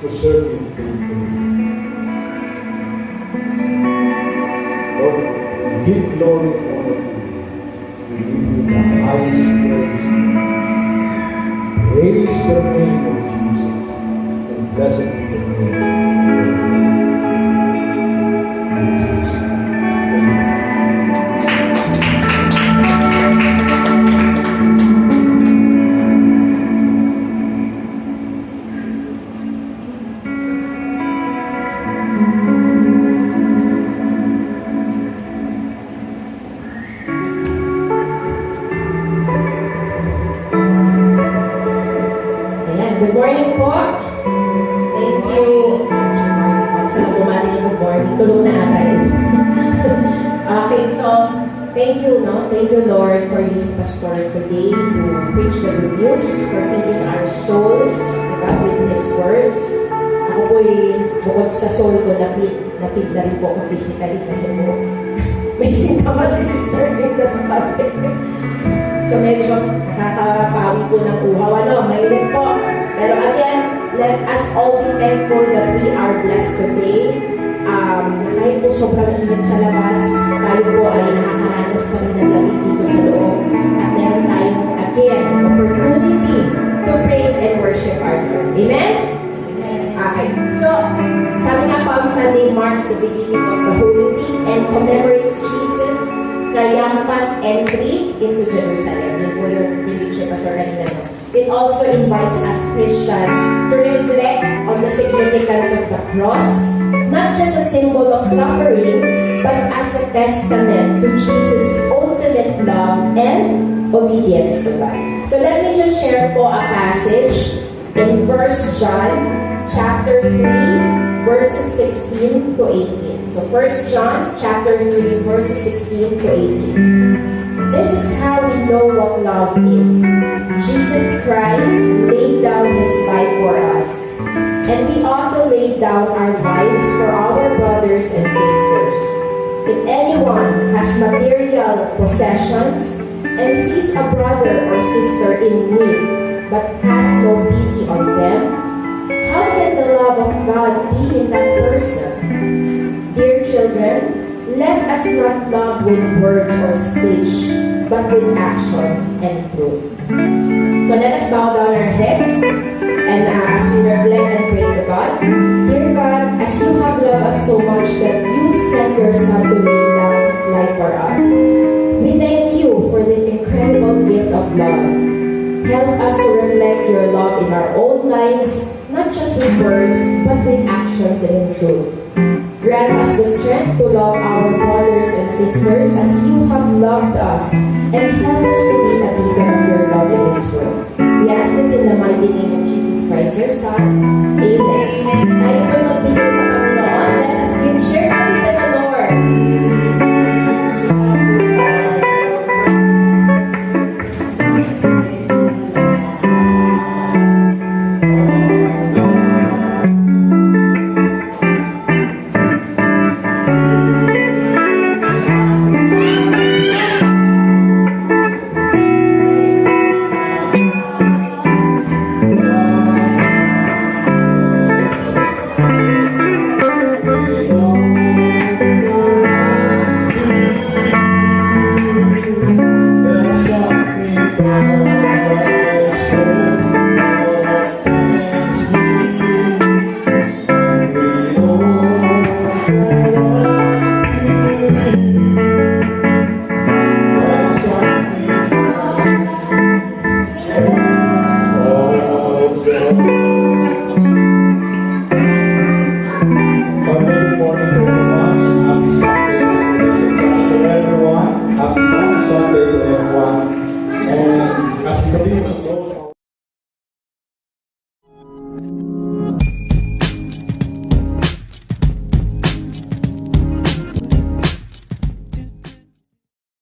to serve you faithfully. Lord, we give glory and honor to you. We give you the highest praise. Praise the name of Jesus, and blessed be the name of Jesus. Amen. Good morning po. Thank you. Yes, good morning po. Sa bumati yung good morning. Tulong na ata yun. Okay, so, thank you, no? Thank you, Lord, for using Pastor today to preach the good news, for feeding our souls, God, with His words. Ako po'y, bukod sa soul ko, na-feed na rin po ako physically kasi po, may sintomas si Sister Rita sa tabi. So, medyo nakakapawi po ng uhaw. Mainit po. Pero again, let us all be thankful that we are blessed today. Kahit po sobrang init sa labas, tayo po ay nakakaranas pa rin ng lamig dito sa loob. At meron tayong, again, opportunity to praise and worship our Lord. Amen? Okay. So, sabi nga po, Sunday marks the beginning of the Holy Week and commemorates Jesus' triumphant entry into Jerusalem. Yun po yung religion Pastor kanina, no? It also invites us Christians to reflect on the significance of the cross, not just a symbol of suffering, but as a testament to Jesus' ultimate love and obedience to God. So let me just share po a passage in 1 John chapter 3, verses 16 to 18. So 1 John chapter 3, verses 16 to 18. This is how we know what love is. Jesus Christ laid down His life for us, and we ought to lay down our lives for our brothers and sisters. If anyone has material possessions and sees a brother or sister in need, but has no pity on them, how can the love of God be in that person? Dear children, let us not love with words or speech, but with actions and truth. So let us bow down our heads and as we reflect and pray to God. Dear God, as you have loved us so much that you sent your Son to lay down His life for us, we thank you for this incredible gift of love. Help us to reflect your love in our own lives, not just with words, but with actions and in truth. Grant us the strength to love our brothers and sisters as you have loved us, and help us to be a beacon of your love in this world. We ask this in the mighty name of Jesus Christ, your Son. Amen. Tayo po'y magbigay